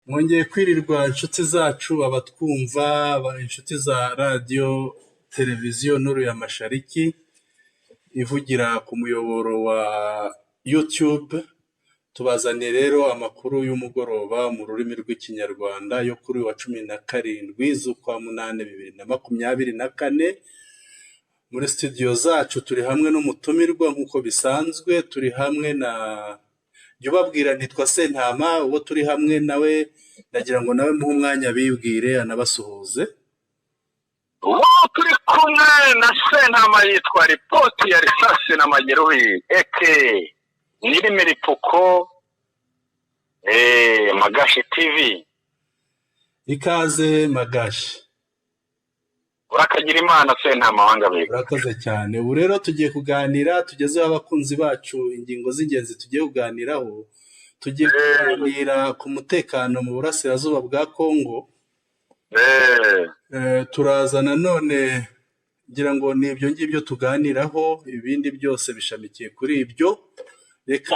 Mwongeye kwirirwa inshuti zacu abatwumva inshuti za radio televiziyo Nuru ya Mashariki ivugira ku muyoboro wa YouTube. Tubazaniye rero amakuru y'umugoroba mu rurimi rw'ikinyarwanda yo kuri wa 17 z'ukwa munane 2024. Muri studio zacu turi hamwe n'umutumirwa nk'uko bisanzwe, turi hamwe na Jubabwira nitwa Sentama, uwo turi hamwe nawe ndagira ngo nawe muhe umwanya bibwire anabasuhuze. Uwo turi kumwe na Sentama yitwa Ripoti ya Risasi na Mageruhi eke Nyirimiripuko Magashi TV. Ikaze Magashi. Urakagira Imana Sentama wangabika. Urakoze cyane. Ubu rero tugiye kuganira, tugezeho abakunzi bacu ingingo z'ingenzi tugiye kuganiraho. Tugiye kuganira ku mutekano mu burasirazuba bwa Kongo. Turaza nanone ngira ngo ni ibyo ngibyo tuganiraho, ibindi byose bishamikiye kuri ibyo. Reka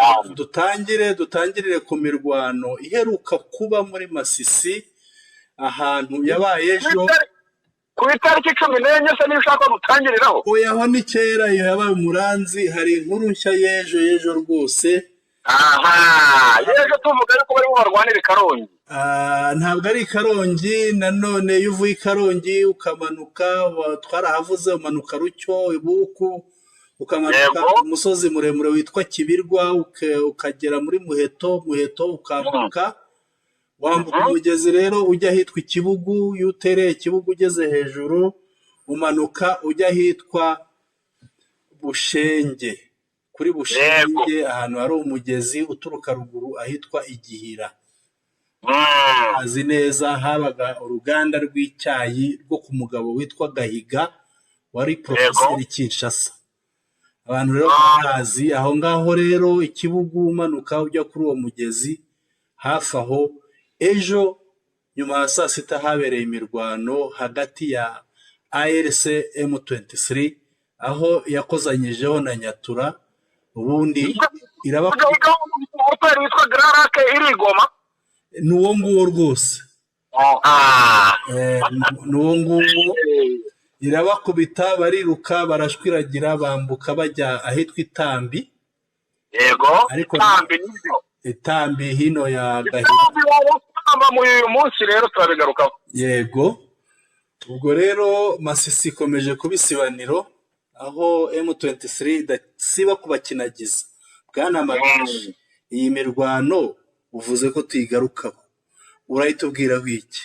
dutangirire ku mirwano iheruka kuba muri Masisi, ahantu yabaye ejo ku itariki 14 se nishaka gutangiriraho. Oya, aho ni kera yabaye Muranzi, hari inkuru nshya yejo rwose. Yejo tuvuga yuko bari barwanira Karongi. Ntabwo ari Karongi, nanone yuvuye Karongi ukamanuka twarahavuze umanuka Rucyo Ibuku, ukamanuka umusozi muremure witwa Kibirwa, ukagera muri Muheto ukambuka wambuka umugezi rero ujya hitwa Ikibugu, yutereye Ikibugu ugeze hejuru umanuka ujya hitwa Bushenge. Kuri Bushenge ahantu hari umugezi uturuka ruguru ahitwa Igihira. Azi neza habaga uruganda rw'icyayi rwo ku mugabo witwa Gahiga wari professeur Kinshasa. Abantu rero bazi aho ngaho rero Ikibugu umanuka ujya kuri uwo mugezi. Hafi aho ejo nyuma ya saa sita habereye imirwano hagati ya ARC M23 aho yakozanyijeho na Nyatura, ubundi irabakubita witwa Grarake irigoma. Nuwo nguwo rwose. Nuwo nguwo irabakubita, bariruka barashwiragira bambuka bajya ahitwa Itambi. Yego, Itambi nibyo. Itambi hino ya Gahira. Muri uyu munsi rero turabigarukaho. Yego. Ubwo rero Masisi ikomeje kubisibaniro aho M23 idasiba kubakinagiza. Bwana Magashi, iyi mirwano uvuze ko tuyigarukaho, urayitubwiraho iki?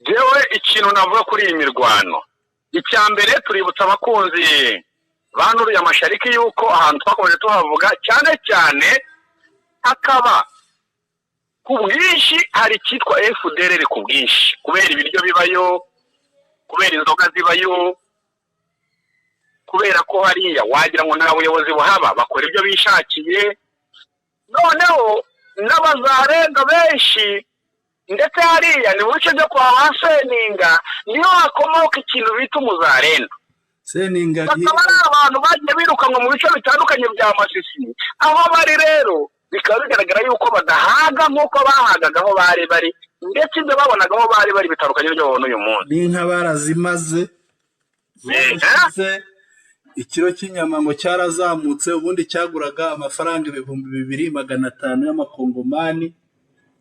Jewe ikintu navuga kuri iyi mirwano, icyambere tuributsa abakunzi ba Nuru ya Mashariki yuko ahantu twakomeje tuhavuga cyane hakaba ku bwinshi hari cyitwa FDLR ku bwinshi, kubera ibiryo bibayo, kubera inzoga zibayo, kubera ko hariya wagira ngo nta buyobozi buhaba, bakora ibyo bishakiye. Noneho n'abazarenga benshi ndetse hariya ni buce byo kwa Seninga niyo hakomoka ikintu bita umuzarendo. Seninga bakaba ari abantu bagiye birukanwa mu bice bitandukanye bya Masisi. Aho bari rero bikaba bigaragara yuko badahaga nk'uko bahagaga aho bari ndetse ibyo babonaga aho bari bitandukanye n'ibyo babona uyu munsi. Ni nka barazimaze. Ikiro cy'inyama ngo cyarazamutse, ubundi cyaguraga amafaranga 2,500 y'amakongomani,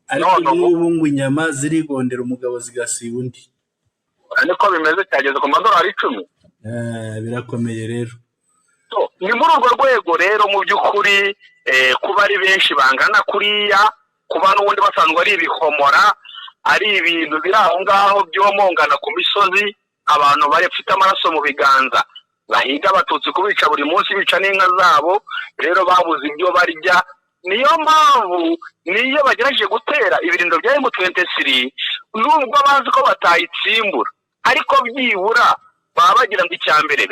ariko n'ubu ngo inyama zirigondera umugabo zigasiba undi. Niko bimeze, cyageze ku madolari 10. Birakomeye rero. Ni muri urwo rwego rero mu by'ukuri kuba ari benshi bangana kuriya, kuba n'ubundi basanzwe ari ibihomora, ari ibintu biri aho ngaho byomongana ku misozi, abantu barefite amaraso mu biganza, bahiga abatutsi kubica buri munsi, bica n'inka zabo, rero babuze ibyo barya. Niyo mpamvu niyo bagerageje gutera ibirindo bya M23 nubwo bazi ko batayitsimbura, ariko byibura baba bagira ngo icyambere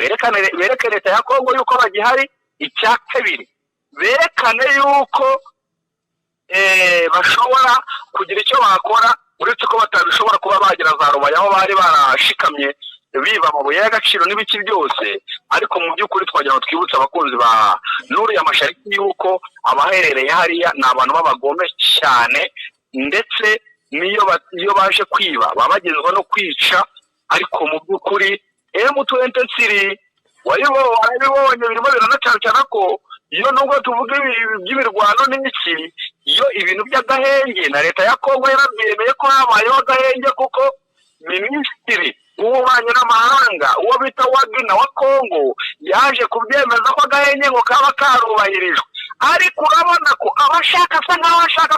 bereke leta ya Kongo yuko bagihari, icya kabiri berekane yuko bashobora kugira icyo bakora, uretse ko batabishobora kuba bagira za Rubaya aho bari barashikamye biba mu buye y'agaciro n'ibiki byose. Ariko mu by'ukuri twagira ngo twibutse abakunzi ba Nuru ya Mashariki yuko abaherereye hariya ni abantu b'abagome cyane, ndetse n'iyo baje kwiba baba bagenzwa no kwica, ariko mu by'ukuri M23 warabibonye birimo biranacancana ko iyo nubwo tuvuga iby'imirwano n'iki, iyo ibintu by'agahenge na leta ya Kongo yarabyemeye ko habayeho agahenge, kuko minisitiri w'ububanyi n'amahanga uwo bita Wagner wa Kongo yaje kubyemeza ko agahenge ngo kaba karubahirijwe, ariko urabona ko abashaka asa nk'aho bashaka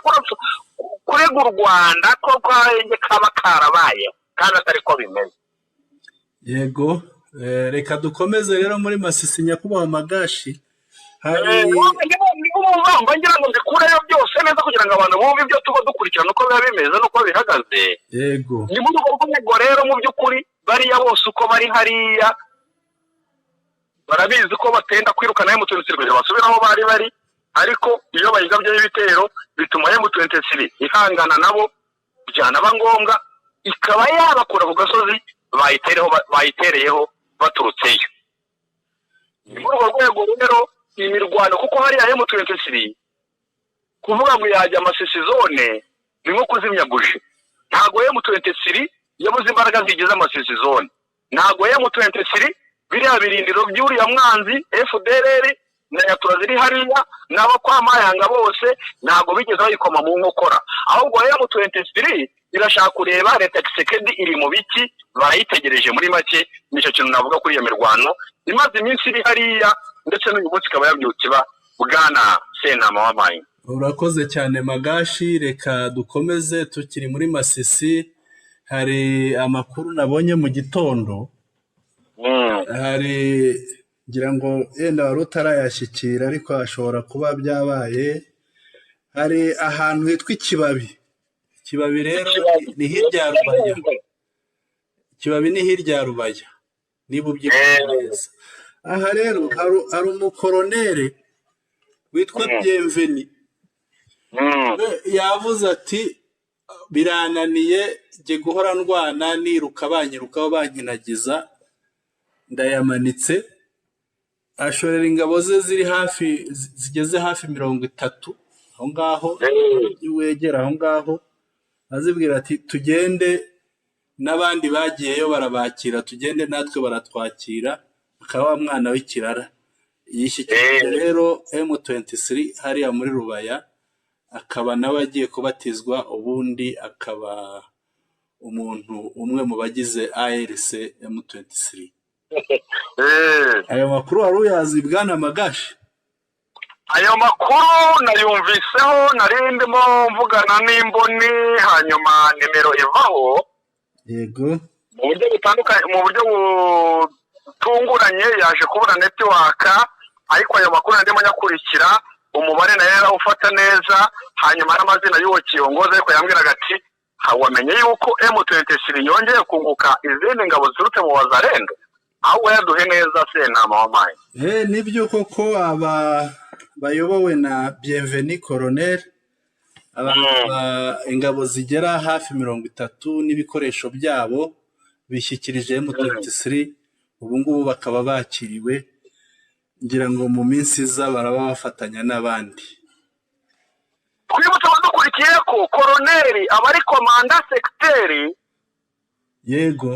kurega u Rwanda ko agahenge kaba karabaye kandi atari ko bimeze. Yego, reka dukomeze rero muri Masisi nyakubahwa Magashi. ngira ngo mbikureyo byose neza kugira ngo abantu bumve ibyo tuba dukurikirana uko biba bimeze n'uko bihagaze. Yego, ni muri urwo rwego rero mu by'ukuri bariya bose uko bari hariya barabizi ko batenda kwirukana M23 kugira basubire aho bari, ariko iyo bayigabyeho ibitero bituma M23 ihangana nabo, byanaba ngombwa ikaba yabakura ku gasozi bayitereyeho baturutseyo. ni muri urwo rwego rero imirwano, kuko hariya M23 kuvuga ngo yajya Masisi zone ni nko kuzimya buji. Ntago M23 yabuze imbaraga zigize Masisi zone, ntago M23 biriya birindiro by'uriya mwanzi FDLR na Nyatura ziri hariya n'abo kwa Mayanga bose ntago bigeze bayikoma mu nkokora, ahubwo M23 irashaka kureba leta Tshisekedi iri mu biki, barayitegereje muri make. Nicyo kintu navuga kuri iyo mirwano imaze iminsi iri hariya, ndetse n'uyu munsi ikaba yabyutse bwana Sentama w'Amayi. urakoze cyane Magashi. Reka dukomeze tukiri muri Masisi. Hari amakuru nabonye mu gitondo, hari ngira ngo yenda wari utarayashyikira ariko ashobora kuba byabaye. Hari ahantu hitwa Ikibabi rero ni hirya ya Rubaya. Ikibabi ni hirya ya Rubaya niba ubyibuka neza. Aha rero hari umukoronere witwa Bienveni, yavuze ati birananiye jye guhora ndwana niruka banyirukaho bankinagiza, ndayamanitse. Ashorera ingabo ze zigeze hafi 30 aho ngaho, wegera aho ngaho, azibwira ati tugende, n'abandi bagiyeyo barabakira, tugende natwe baratwakira. Akaba mwana w'ikirara yishyikirije rero M23 hariya muri Rubaya, akaba nawe agiye kubatizwa, ubundi akaba umuntu umwe mu bagize ARC M23. Ayo makuru wari uyazi bwana Magashi? Ayo makuru nayumviseho, narindimo mvugana n'imboni, hanyuma nimero ivaho. Yego, mu buryo butandukanye, mu buryo butunguranye yaje kubura network, ariko ayo makuru ndimo nyakurikira, umubare nayo yarawufata neza, hanyuma n'amazina y'uwo kiyongoza ariko yambwiraga ati wamenye yuko M23 yongeye kunguka izindi ngabo zirutse mu Wazalendo, ahubwo yaduhe neza Sentama w'Amayi. nibyo koko bayobowe na Bienveni Colonel, ingabo zigera hafi 30 n'ibikoresho byabo bishyikirije M23. Ubu ngubu bakaba bakiriwe, ngira ngo mu minsi iza baraba bafatanya n'abandi. Twibutse abadukurikiye ko koroneri aba ari komanda sekiteri. Yego,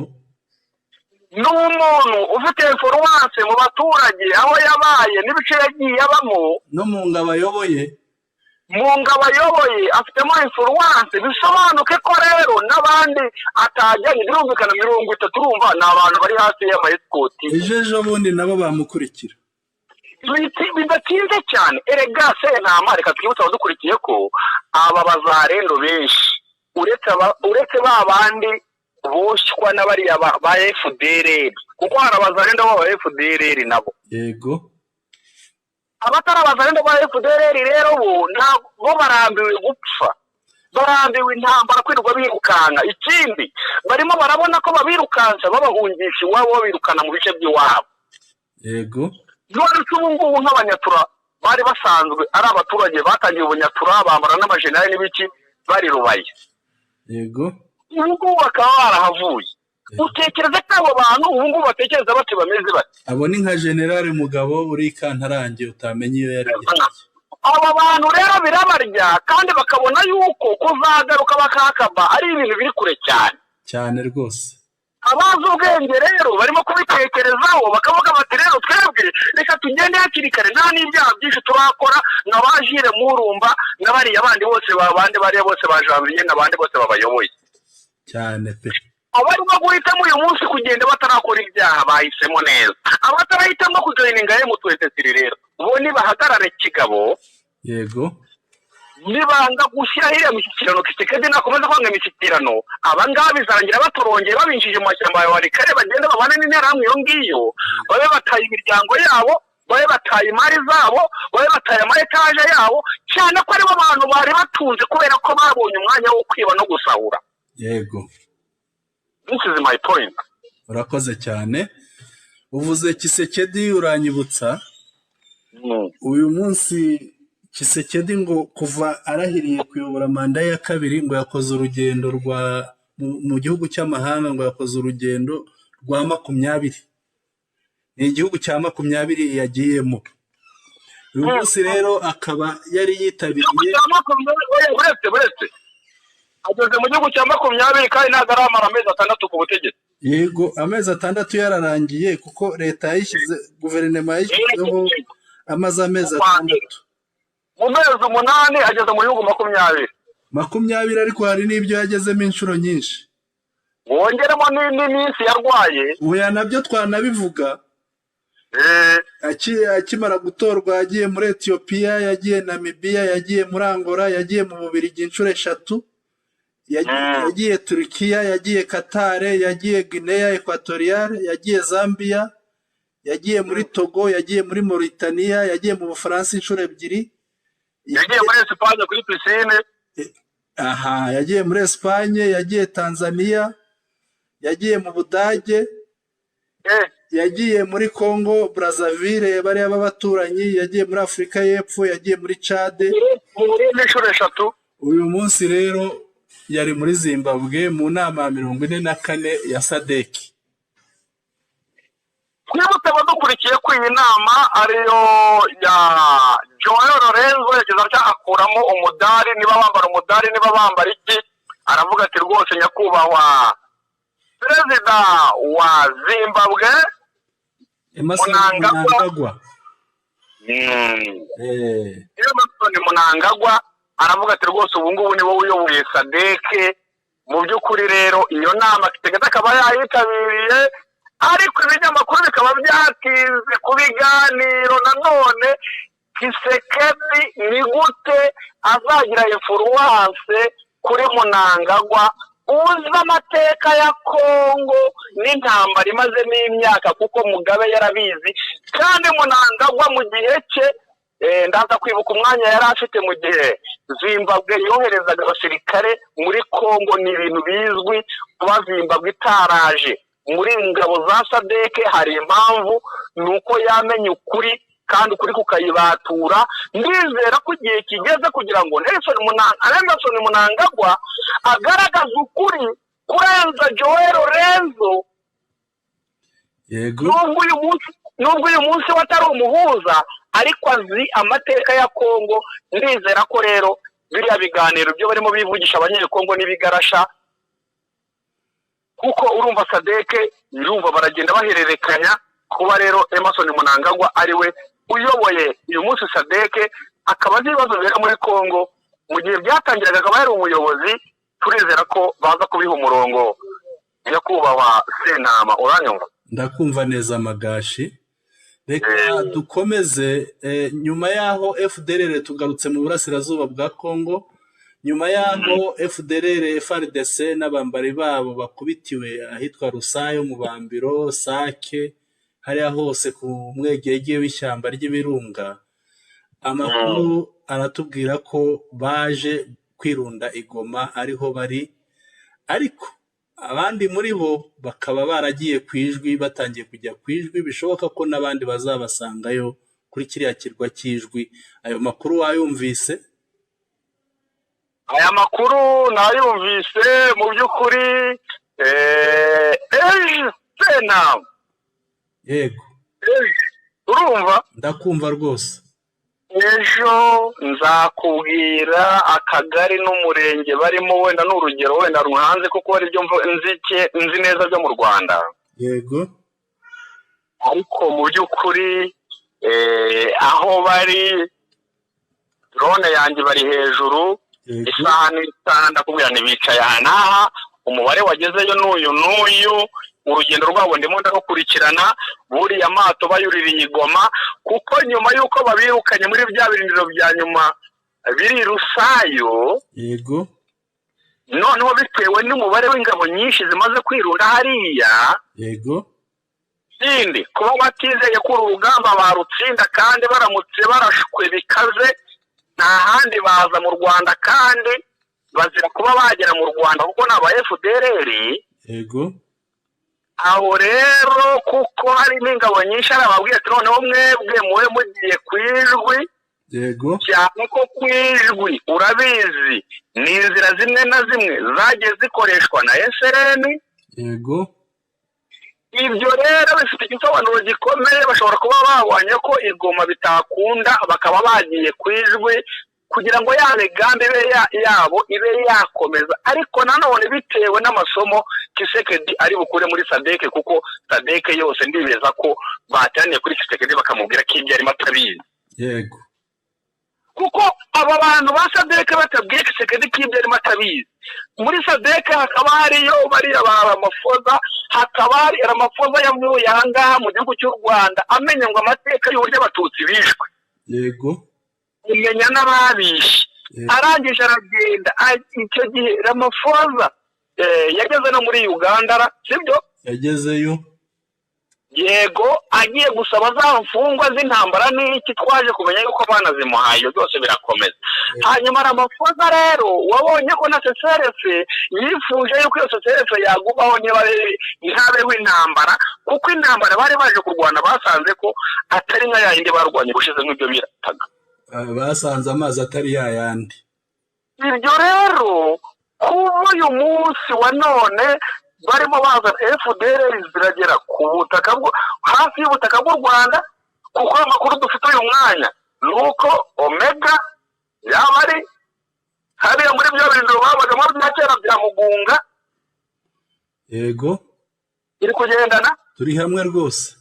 n'umuntu ufite influence mu baturage aho yabaye n'ibice yagiye abamo, no mu ngabo ayoboye, afitemo influence. Bisobanuke ko rero n'abandi atajyanye, birumvikana 30 urumva ni abantu bari hasi y'amaeskoti. ejo bundi nabo bamukurikira. Bidatinze cyane. Erega Sentama, reka twibutse abadukurikiye ko aba Bazalendo benshi uretse ba bandi boshywa n'abariya ba FDLR, kuko hari Abazalendo ba FDLR nabo. Yego, abatari Abazalendo ba FDLR rero bo barambiwe gupfa, barambiwe intambara, kwirirwa birukanga. Ikindi barimo barabona ko babirukansa babahungisha iwabo, babirukana mu bice by'iwabo. yego, none ubu ngubu nk'Abanyatura bari basanzwe ari abaturage batangiye ubunyatura, bambara n'amajenerali n'ibiki, bari Rubaya. yego, ubu ngubu bakaba barahavuye. Utekereza ko abo bantu ubu ngubu batekereza bati bameze bati? abo ni nka General Mugabo uri Kantarange utamenye iyo yari yagiye. aba bantu rero birabarya kandi bakabona yuko kuzagaruka bakakaba ari ibintu biri kure cyane cyane rwose. abazi ubwenge rero barimo kubitekerezaho bakavuga bati rero twebwe reka tugende hakiri kare nta n'ibyaha byinshi turakora nk'abajire murumba n'abariya bandi bose babandi bariya bose bajanviye n'abandi bose babayoboye cyane pe. abarimo guhitamo uyu munsi kugenda batarakora ibyaha bahisemo neza, abatarahitamo kujoyininga M23 rero bo nibahagarare kigabo. Yego. Nibanga gushyiraho iriya mishyikirano Tshisekedi nakomeza kwanga imishyikirano abangaba bizarangira batorongeye babinjije mu mashyamba ya warikare bagenda babane n'interahamwe iyo ngiyo babe bataye imiryango yabo babe bataye imari zabo babe bataye ama etaje yabo cyane ko aribo bantu bari batunze kubera ko babonye umwanya wo kwiba no gusahura. Yego. This is my point. Urakoze cyane. Uvuze Tshisekedi uranyibutsa uyu munsi Tshisekedi ngo kuva arahiriye kuyobora manda ya kabiri ngo yakoze urugendo mu gihugu cy'amahanga, ngo yakoze urugendo rwa 20. Ni igihugu cya 20 yagiyemo. Uyu munsi rero akaba yari yitabiriye buretse ageze mu gihugu cya 20 kandi ntabwo aramara amezi 6 ku butegetsi. Yego, amezi 6 yararangiye kuko leta yayishyize, guverinoma yayishyizeho amaze amezi 6. Mu mezi 8 ageze mu gihugu 20 ariko hari n'ibyo yagezemo inshuro nyinshi. Wongeremo n'iminsi yarwaye. Uya nabyo twanabivuga. Akimara gutorwa yagiye muri Ethiopia, yagiye Namibia, yagiye muri Angola, yagiye mu Bubiligi inshuro 3. Yagiye Turkiya, yagiye Qatar, yagiye Guinea Equatorial, yagiye Zambia, yagiye muri Togo, yagiye muri Mauritania, yagiye mu Bufaransa inshuro 2. Yagiye muri Espagne kuri piscine. Aha, yagiye muri Espagne, yagiye Tanzania, yagiye mu Budage, yagiye muri Congo Brazzaville bari abaturanyi, yagiye muri Afrika y'Epfo, yagiye muri Chad muri inshuro 3. Uyu munsi rero yari muri Zimbabwe mu nama 44 ya SADC. Twibutse badukurikiye ko iyi nama ariyo ya Joao Lorenzo yageze akuramo umudari, niba bambara umudari niba bambara iki, aravuga ati rwose nyakubahwa perezida wa Zimbabwe Emmerson Mnangagwa. Emmerson Mnangagwa aravuga ati rwose ubu ngubu nibo uyoboye SADC. Mu by'ukuri rero iyo nama Tshisekedi akaba yayitabiriye, ariko ibinyamakuru bikaba byakize ku biganiro nanone Tshisekedi ni gute azagira influence kuri Mnangagwa uzi amateka ya Kongo n'intambara imazemo imyaka, kuko Mugabe yarabizi kandi Mnangagwa mu gihe cye ndaza kwibuka umwanya yari afite mu gihe Zimbabwe yoherezaga abasirikare muri Kongo. Ni ibintu bizwi kuba Zimbabwe itaraje muri ingabo za SADC hari impamvu, nuko yamenye ukuri kandi ukuri kukayibatura. Ndizera ko igihe kigeze kugira ngo Emmerson Mnangagwa agaragaza ukuri kurenza Joao Lorenzo. Yego. Nubwo uyu munsi watari umuhuza ariko azi amateka ya Kongo. Ndizera ko rero biriya biganiro byo barimo bivugisha abanyekongo n'ibigarasha, kuko urumva SADC urumva baragenda bahererekanya. Kuba rero Emmerson Mnangagwa ariwe uyoboye uyu munsi SADC akaba azi ibibazo bibera muri Kongo mu gihe byatangiraga akaba yari umuyobozi, turizera ko baza kubiha umurongo. Nyakubahwa Senama, uranyumva? Ndakumva neza Magashi. Reka dukomeze. Nyuma yaho FDLR tugarutse mu burasirazuba bwa Kongo. Nyuma yaho FDLR FARDC n'abambari babo bakubitiwe ahitwa Rusayo mu Bambiro Sake, hariya hose ku mwegege w'ishyamba ry'ibirunga. Amakuru aratubwira ko baje kwirunda Igoma ariho bari, ariko abandi muri bo bakaba baragiye kwijwi, batangiye kujya kwijwi. Bishoboka ko nabandi bazabasangayo kuri kiriya kirwa cy'ijwi. Ayo makuru wayumvise? Aya makuru nayumvise mu by'ukuri. Senama. Yego. Urumva? Ndakumva rwose. ejo nzakubwira akagari n'umurenge barimo, wenda n'urugero wenda ruhanze kuko ari byo nzi neza byo mu Rwanda. yego ariko mu by'ukuri aho bari drone yanjye bari hejuru, isaha n'isaha ndakubwira ntibicaye aha n'aha, umubare wagezeyo n'uyu urugendo rwabo ndimo ndarukurikirana, buriya amato bayuririye Goma, kuko nyuma y'uko babirukanye muri bya birindiro bya nyuma biri Rusayo, yego noneho bitewe n'umubare w'ingabo nyinshi zimaze kwirunda hariya, yego ikindi kuba batizeye ko uru rugamba barutsinda kandi baramutse barashwe bikaze nta handi baza mu Rwanda, kandi bazira kuba bagera mu Rwanda kuko ni aba FDLR. yego aho rero kuko hari n'ingabo nyinshi arababwiye ati noneho mwebwe muwe mugiye ku ijwi, yego cyane ko ku ijwi urabizi ni inzira zimwe na zimwe zagiye zikoreshwa na SRN. yego ibyo rero bifite igisobanuro gikomeye, bashobora kuba babonye ko igoma bitakunda bakaba bagiye ku ijwi kugira ngo ya migambi yabo ibe yakomeza, ariko nanone bitewe n'amasomo Tshisekedi ari bukure muri SADC, kuko SADC yose ndibeza ko bateraniye kuri Tshisekedi bakamubwira ko ibyo arimo atabizi. yego kuko aba bantu ba SADC batabwiye Tshisekedi ko ibyo arimo atabizi, muri SADC hakaba hariyo bariya ba Ramaphosa, hakaba hari Ramaphosa yavuye aha ngaha mu gihugu cy'u Rwanda amenya ngo amateka y'uburyo abatutsi bishwe, yego umenya n'ababishe, arangije aragenda. Icyo gihe Ramaphosa yageze no muri Uganda, sibyo? yagezeyo, yego agiye gusaba za mfungwa z'intambara n'iki, twaje kumenya yuko abana zimuhaye byose birakomeza. hanyuma Ramaphosa rero wabonye ko na CCRF yifuje yuko iyo CCRF yagumaho ntihabeho intambara, kuko intambara bari baje kurwana basanze ko atari nka yayindi barwanye gushize nk'ibyo birataga, basanze amazi atari yayandi. ibyo rero kuba uyu munsi wa none barimo bazana FDLR ziragera ku butaka hafi y'ubutaka bw'u Rwanda, kuko amakuru dufite uyu mwanya ni uko Omega yaba ari hariya muri byo bintu babagamo bya kera bya Mugunga, yego iri kugendana, turi hamwe rwose,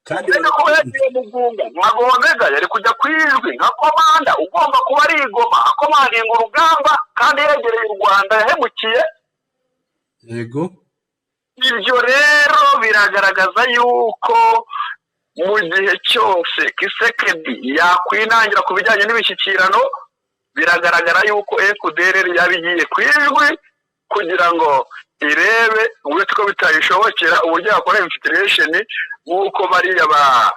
kandi kuba yagiye Mugunga ntabwo Omega yari kujya ku ijwi nka komanda ugomba kuba ari Goma akomandinga urugamba kandi yegereye u Rwanda yahemukiye. yego ibyo rero biragaragaza yuko mu gihe cyose Tshisekedi yakwinangira ku bijyanye n'ibishyikirano, biragaragara yuko FDLR yabigiye ku ijwi kugira ngo irebe uretse ko bitayishobokera uburyo yakora infiltration, nk'uko bariya ba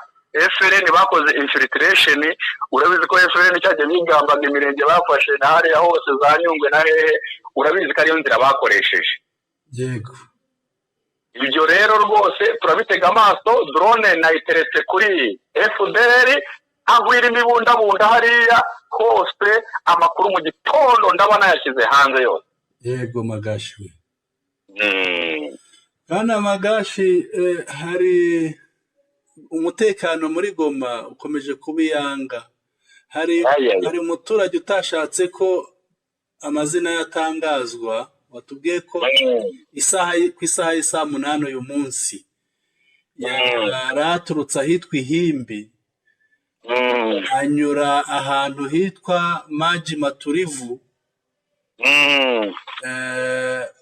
FRN bakoze infiltration. urabizi ko FRN cyagiye bigambaga imirenge bafashe na hariya hose za Nyungwe na hehe, urabizi ko ariyo nzira bakoresheje. yego ibyo rero rwose turabitega amaso, drone nayiteretse kuri FDLR, agwira imibundabunda hariya hose, amakuru mu gitondo ndabona yashyize hanze yose. yego Magashi Bwana Magashi, hari umutekano muri Goma ukomeje kubiyanga. hari umuturage utashatse ko amazina yatangazwa, watubwiye ko ku isaha y'isa 8 uyu munsi yaraturutse ahitwa Ihimbi, anyura ahantu hitwa Maji Maturivu,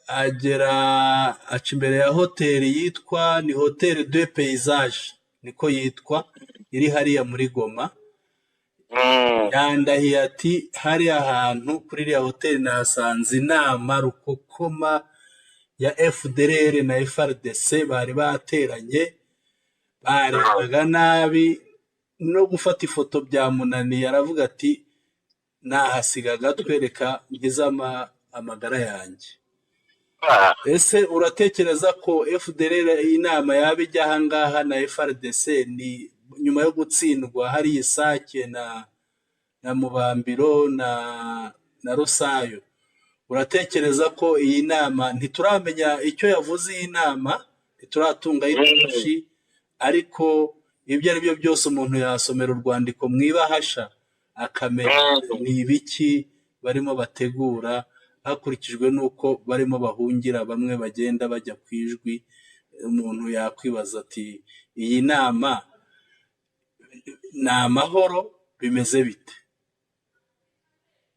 aca imbere ya hoteli yitwa ni Hotel de Paysage, niko yitwa, iri hariya muri Goma. yandahiye ati hari ahantu kuri iriya hoteli nahasanze inama rukokoma ya FDLR na FARDC bari bateranye, barebaga nabi no gufata ifoto byamunaniye, aravuga ati nahasigaga twereka ngize amagara yanjye. ese uratekereza ko FDLR inama yabijya aha ngaha na FARDC ni nyuma yo gutsindwa hari Isake na Mubambiro na Rusayo? uratekereza ko iyi nama ntituramenya icyo yavuze, iyi nama ntituratunga y'itushi, ariko ibyo ari byo byose umuntu yasomera urwandiko mwibahasha akamenya ni ibiki barimo bategura hakurikijwe n'uko barimo bahungira bamwe bagenda bajya ku ijwi. Umuntu yakwibaza ati iyi nama ni amahoro bimeze bite?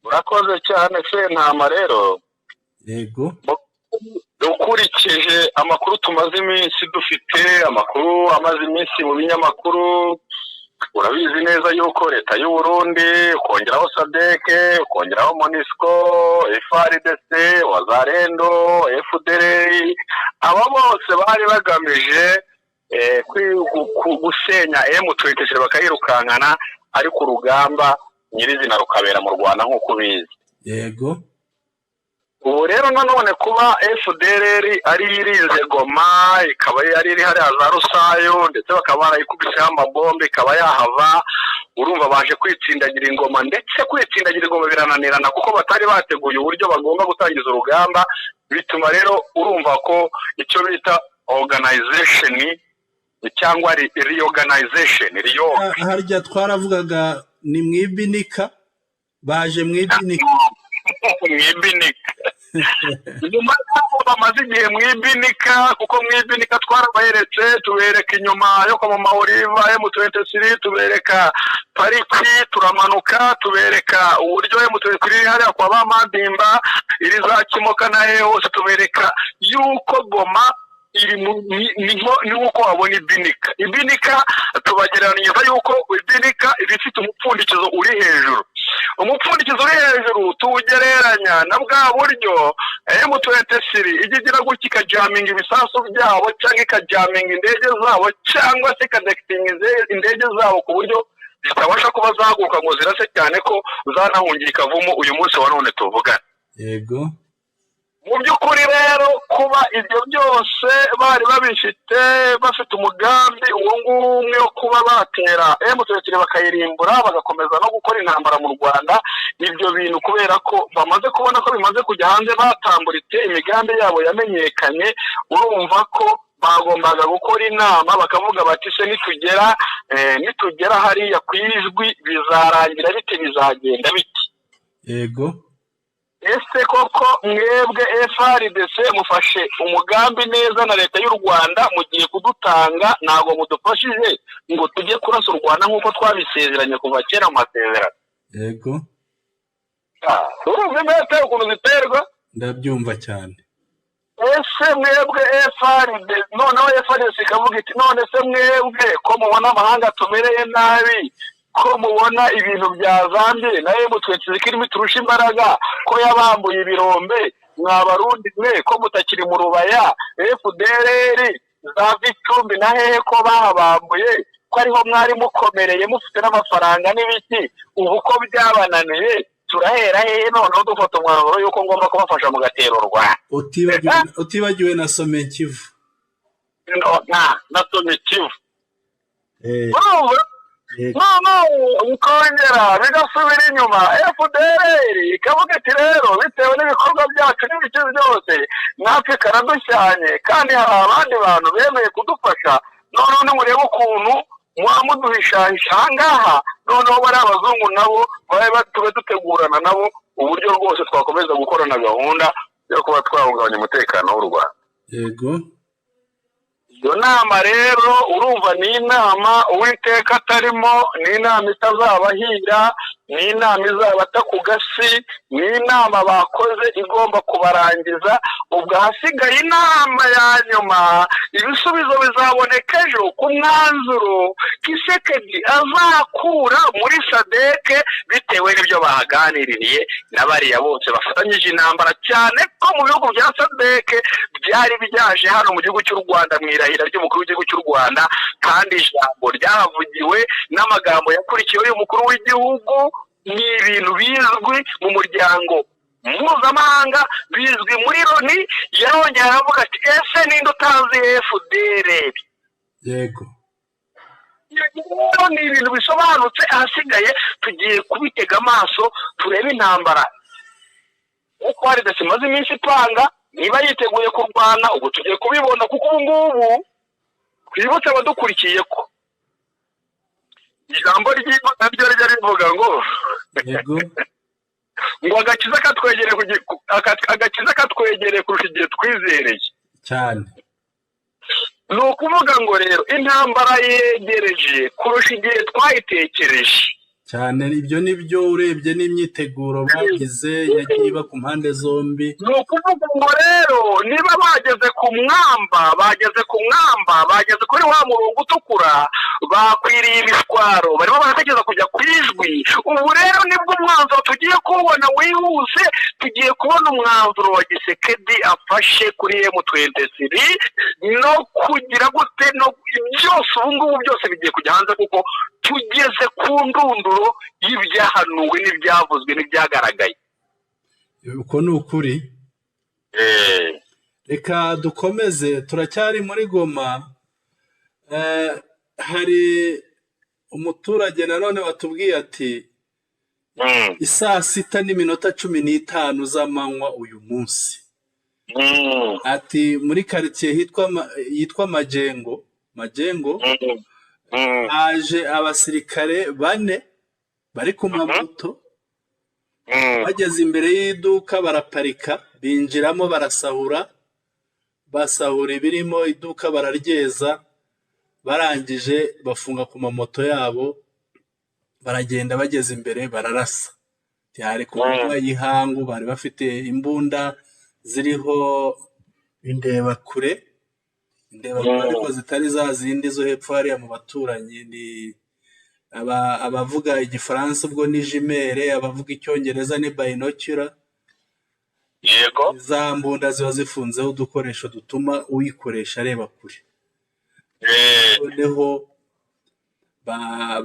Urakoze cyane Sentama. Rero yego, ukurikije amakuru tumaze iminsi dufite, amakuru amaze iminsi mu binyamakuru, urabizi neza yuko leta y'u Burundi, ukongeraho SADC, ukongeraho MONUSCO, FARDC, Wazalendo, FDLR, aba bose bari bagamije gusenya M23 bakayirukankana, ariko urugamba nyirizina rukabera mu Rwanda nk'uko ubizi. yego. Ubu rero nanone kuba FDLR ari irinze Goma, ikaba yari iri hariya za Rusayo, ndetse bakaba barayikubiseho amabombe ikaba yahava, urumva baje kwitsindagira ingoma, ndetse kwitsindagira ingoma birananirana kuko batari bateguye uburyo bagomba gutangiza urugamba. Bituma rero urumva ko icyo bita organization cyangwa reorganization harya twaravugaga ni mwibinika, baje mwibinika nyuma y'aho bamaze igihe mwibinika, kuko mwibinika twarabaheretse tubereka inyuma yo kwa Mama Oliva M23, tubereka pariki, turamanuka tubereka uburyo M23 hariya kwa Bamadimba, iri za Kimoka nahe hose tubereka yuko Goma iri ni uko wabona ibinika tubagereranyiriza yuko ibinika ibifite umupfundikizo uri hejuru. Umupfundikizo uri hejuru tuwugereranya na bwa buryo M23 igigira gutya ikajaminga ibisasu byabo, cyangwa ikajaminga indege zabo, cyangwa se ikadekitinga indege zabo ku buryo zitabasha kuba zaguka ngo zirase, cyane ko zanahungira ikavumo uyu munsi wa none tuvugana. yego. Mu by'ukuri rero kuba ibyo byose bari bafite umugambi uwo ngumwe wo kuba batera M23 bakayirimbura, bagakomeza no gukora intambara mu Rwanda, ibyo bintu kubera ko bamaze kubona ko bimaze kujya hanze, batamburitse, imigambi yabo yamenyekanye, urumva ko bagombaga gukora inama bakavuga bati se nitugera hariya ku ijwi bizarangira bite, bizagenda bite? yego. Ese koko mwebwe FARDC mufashe umugambi neza na leta y'u Rwanda, mugiye kudutanga, ntago mudufashije ngo tujye kurasa u Rwanda nk'uko twabisezeranye kuva kera mu masezerano? yego. urumva mbese ukuntu ziterwa? Ndabyumva cyane. Ese mwebwe FARDC, noneho FARDC ikavuga iti none se mwebwe ko mubona amahanga tumereye nabi, ko mubona ibintu byazambye, nawe M23 kirimo turusha imbaraga, ko yabambuye ibirombe, mwabarundi mwe ko mutakiri mu rubaya, FDLR za Vicumbi na hehe ko bahabambuye, ko ariho mwari mukomereye mufite n'amafaranga n'ibiki, ubu ko byabananiye, turahera hehe noneho dufata umwanzuro yuko ngomba kubafasha mu gatero Rwanda? Utibagiwe na Somekivu. na Somekivu. Ukongera bigasubira inyuma, FDLR ikavuga iti rero bitewe n'ibikorwa byacu n'ibice byose natwe karadushyanye, kandi hari abandi bantu bemeye kudufasha, noneho nimurebe ukuntu mwamuduhishahisha ahangaha, noneho bari abazungu nabo tube dutegurana nabo uburyo rwose twakomeza gukorana gahunda yo kuba twahungabanya umutekano w'u Rwanda. yego. Iyo nama rero urumva ni inama Uwiteka atarimo, ni inama itazabahira, ni inama izabata ku gasi, ni inama bakoze igomba kubarangiza. Ubwo hasigaye inama ya nyuma, ibisubizo bizaboneka ejo ku mwanzuro Kisekedi azakura muri SADC bitewe n'ibyo bahaganiriye n'abariya bose bafatanyije intambara, cyane ko mu bihugu bya SADC byari byaje hano mu gihugu cy'u Rwanda mu irahira ry'umukuru w'igihugu cy'u Rwanda, kandi ijambo ryahavugiwe n'amagambo yakurikiyeho y'umukuru w'igihugu ni ibintu bizwi mu muryango mpuzamahanga, bizwi muri Loni. Yarongera aravuga ati ese ninde utazi FDLR? yego. Ni ibintu bisobanutse, ahasigaye tugiye kubitega amaso turebe intambara uko hari dasimaze iminsi ipanga, niba yiteguye kurwana. Ubu tugiye kubibona, kuko ubu ngubu twibutse abadukurikiye ko ijambo ry'Imana ryo rijya rivuga ngo yego ngo agakiza katwegereye kurusha igihe twizereye cyane. ni ukuvuga ngo rero intambara yegereje kurusha igihe twayitekereje cyane. Ibyo nibyo urebye n'imyiteguro bagize yagiye iba ku mpande zombi. ni ukuvuga ngo rero niba bageze ku mwamba bageze kuri wa murongo utukura bakwiriye imishwaro barimo baratekereza kujya ku ijwi. ubu rero nibwo umwanzuro tugiye kubona wihuse, tugiye kubona umwanzuro wa Gisekedi afashe kuri M23 no kugira gute no byose ubu ngubu byose bigiye kujya hanze kuko tugeze ku ndunduro y'ibyahanuwe n'ibyavuzwe n'ibyagaragaye. Uko ni ukuri. Reka dukomeze, turacyari muri Goma. Hari umuturage nanone watubwiye ati isaa 6:15 z'amanywa uyu munsi, ati muri quartier yitwa Majengo haje abasirikare 4 bari ku mamoto, bageze imbere y'iduka baraparika, binjiramo basahura ibirimo iduka bararyeza, barangije bafunga ku mamoto yabo baragenda, bageze imbere bararasa. Cyari ku manywa y'ihangu, bari bafite imbunda ziriho indebakure ariko zitari za zindi zo hepfo hariya mu baturanyi. Ni abavuga igifaransa ubwo ni jimere, abavuga icyongereza ni binocular. Yego, za mbunda ziba zifunzeho udukoresho dutuma uyikoresha areba kure. Noneho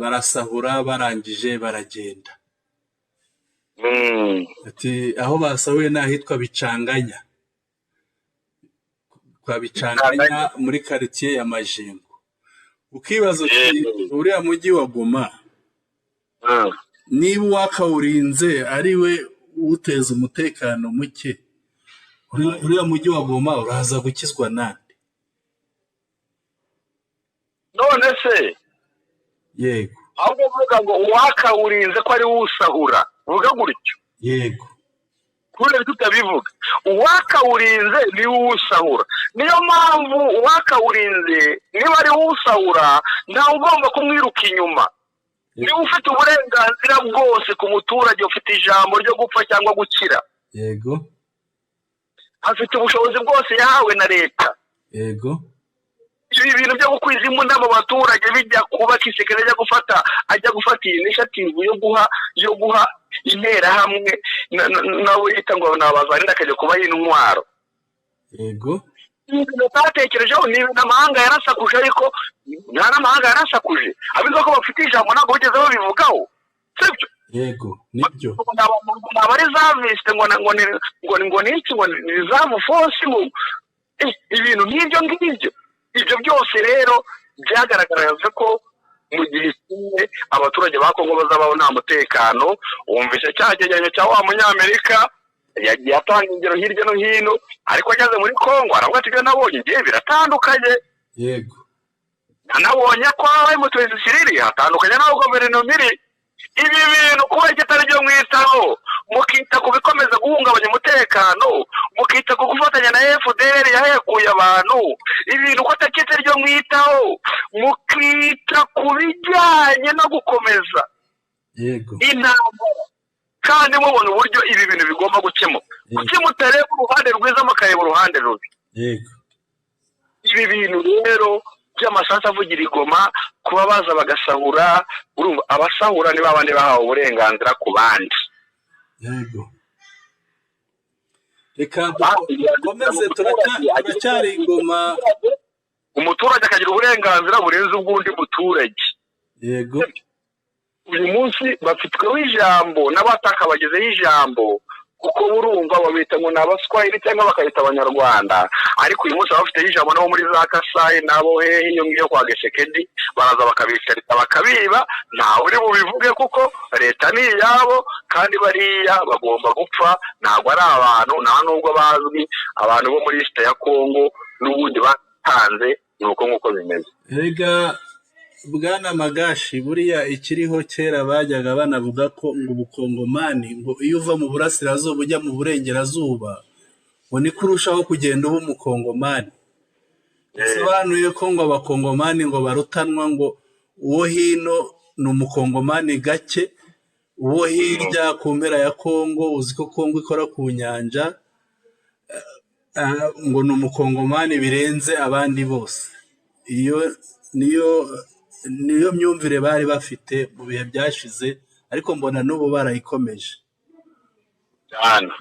barasahura, barangije baragenda. Ati aho basahuye n'ahitwa Bicanganya, kwa Bicanganya muri quartier ya Majengo. Ukibaza uriya mujyi wa Goma niba wakawurinze ari we uteza umutekano muke, uriya mujyi wa Goma uraza gukizwa nande? none se Yego, ahubwo uvuga ngo uwakawurinze ko ari usahura, uvuga gutyo. yego, kubera tutabivuga, uwakawurinze ni usahura. niyo mpamvu uwakawurinze niba ari usahura ntawe ugomba kumwiruka inyuma. niba ufite uburenganzira bwose ku muturage, ufite ijambo ryo gupfa cyangwa gukira. yego, afite ubushobozi bwose yahawe na leta. yego, ibi bintu byo gukwiza imbunda mu baturage bijya kuba Kisekedi ajya gufata iyi initiative yo guha interahamwe nawe yita ngo nabazanira akajya kubaha intwaro. yego, ibintu batekerejeho ni n'amahanga yarasakuje, ariko nta n'amahanga yarasakuje. abizo ko bafite ijambo ntabwo bigeze babivugaho, sibyo? yego, nibyo. abari zaviste ngo ni reserve force ibintu nk'ibyo ngibyo. ibyo byose rero byagaragaje ko mu gihe kimwe abaturage ba Kongo bazabaho nta mutekano. wumvise cya cyegeranyo cya wa munyamerika yagiye atanga ingero hirya no hino, ariko ageze muri Kongo aravuga ati ibyo nabonye ngiye biratandukanye. Yego, nanabonye ko M23 hatandukanye n'aho guverinoma iri. ibi bintu kuba kitari byo mwitaho, mukita ku bikomeza guhungabanya umutekano, mukita ku gufatanya na FDL yahekuye abantu. ibintu ko atakitari byo mwitaho, mukita ku bijyanye no gukomeza yego, intambara, kandi mubona uburyo ibi bintu bigomba gukemuka. kuki mutareba uruhande rwiza mukareba uruhande rubi? yego, ibi bintu rero by'amasasu avugira i Goma, kuba baza bagasahura, urumva abasahura ni babandi bahawe uburenganzira ku bandi. yego. Reka dukomeze, turacyari i Goma. umuturage akagira uburenganzira burenze ubw'undi muturage. Yego, uyu munsi bafitweho ijambo n'abataka bagezeho ijambo, kuko burumva babita ngo ni abaswahili cyangwa bakayita abanyarwanda, ariko uyu munsi bafiteho ijambo nabo muri za Kasai nabo hehe iyo ngiyo kwa Gisekedi, baraza bakabicarita bakabiba. ntawe uri bubivuge kuko leta ni iyabo, kandi bariya bagomba gupfa, ntabwo ari abantu, nta nubwo bazwi. abantu bo muri East ya Kongo n'ubundi batanze, ni uko nk'uko bimeze. Erega Bwana Magashi, buriya ikiriho kera bajyaga banavuga ko ngo ubukongomani ngo iyo uva mu burasirazuba ujya mu burengerazuba ngo niko urushaho kugenda uba umukongomani. Bisobanuye ko ngo abakongomani ngo barutanwa, ngo uwo hino ni umukongomani gake, uwo hirya ku mpera ya Kongo, uzi ko Kongo ikora ku nyanja, ngo ni umukongomani birenze abandi bose. Iyo niyo myumvire bari bafite mu bihe byashize, ariko mbona n'ubu barayikomeje.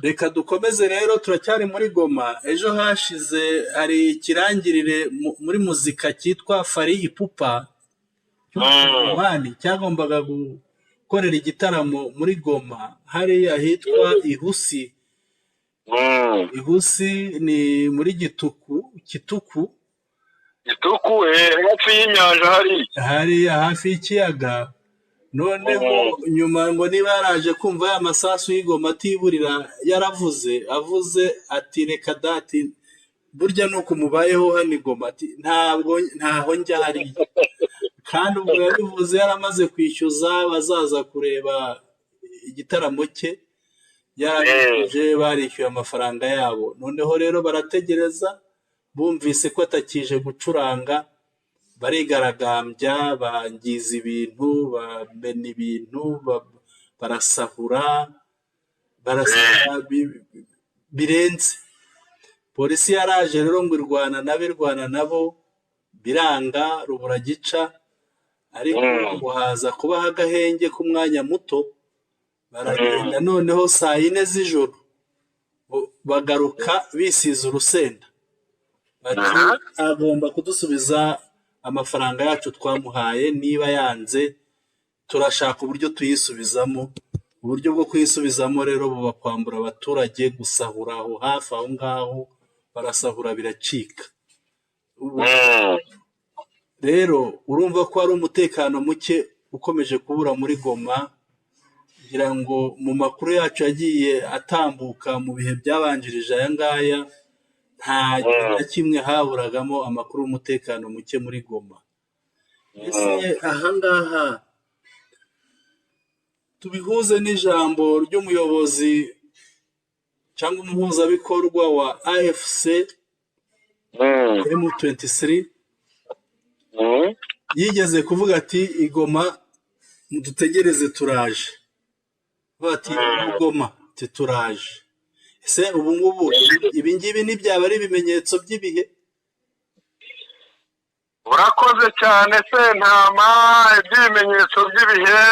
Reka dukomeze rero, turacyari muri Goma. Ejo hashize hari ikirangirire muri muzika cyitwa Fally Ipupa cy'umukongomani cyagombaga gukorera igitaramo muri Goma, hariya hitwa Ihusi. Ihusi ni muri Kituku hafi y'inyanja hariya hafi y'ikiyaga. Noneho nyuma ngo niba yaraje kumva ya masasu y'Igoma atiburira, avuze ati reka dati burya nuko mubayeho hano Igoma, ati ntaho njya hariya. Kandi ubwo yabivuze yaramaze kwishyuza bazaza kureba igitaramo cye, yarabije barishyuye amafaranga yabo. Noneho rero barategereza, bumvise ko atakije gucuranga, barigaragambya, bangiza ibintu, bamena ibintu, barasahura birenze. Polisi yaraje rero ngo irwana nabo, biranga rubura gica, ariko ngo haza kubaho agahenge k'umwanya muto, baragenda. Noneho saa 4 z'ijoro bagaruka bisize urusenda, agomba kudusubiza amafaranga yacu twamuhaye, niba yanze turashaka uburyo tuyisubizamo. Uburyo bwo kuyisubizamo rero buba kwambura abaturage, gusahura aho hafi aho ngaho, barasahura biracika. Rero urumva ko hari umutekano muke ukomeje kubura muri Goma. Ngira ngo mu makuru yacu yagiye atambuka mu bihe byabanjirije aya ngaya, nta na kimwe haburagamo amakuru y'umutekano muke muri Goma. Ese aha ngaha tubihuze n'ijambo ry'umuyobozi cyangwa umuhuzabikorwa wa AFC M23, yigeze kuvuga ati Igoma dutegereze turaje. Bati Igoma turaje. Ese ubu ngubu ibi ngibi ntibyaba ari ibimenyetso by'ibihe? Urakoze cyane Sentama, iby'ibimenyetso by'ibihe.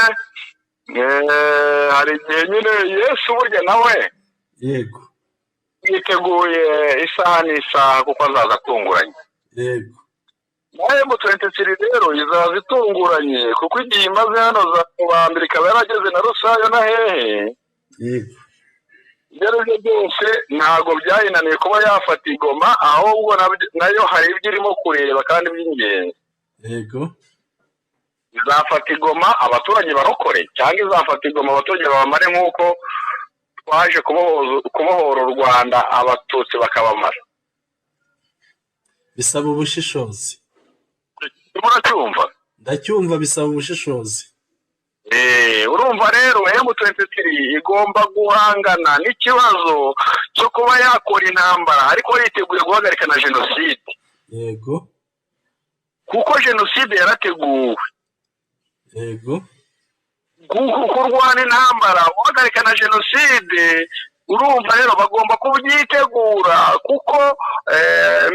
Hari igihe nyine Yesu burya nawe yego yiteguye isaha n'isaha kuko azaza atunguranye. Yego nawe M23 rero izaza itunguranye kuko igihe imaze hano za Rubambira ikaba yarageze na Rusayo na hehe. Yego ibyo byose ntabwo byayinaniye kuba yafata Igoma, ahubwo nayo hari ibyo irimo kureba kandi by'ingenzi. Yego izafata Igoma abaturage barokore, cyangwa izafata Igoma abaturage babamare nk'uko twaje kubohora u Rwanda abatutsi bakabamara. Bisaba ubushishozi. Muracyumva? Ndacyumva, bisaba ubushishozi. Urumva rero M23 igomba guhangana n'ikibazo cyo kuba yakora intambara ariko yiteguye guhagarika na jenoside. Yego kuko jenoside yarateguwe. Yego kurwana intambara guhagarika na jenoside, urumva rero bagomba kubyitegura kuko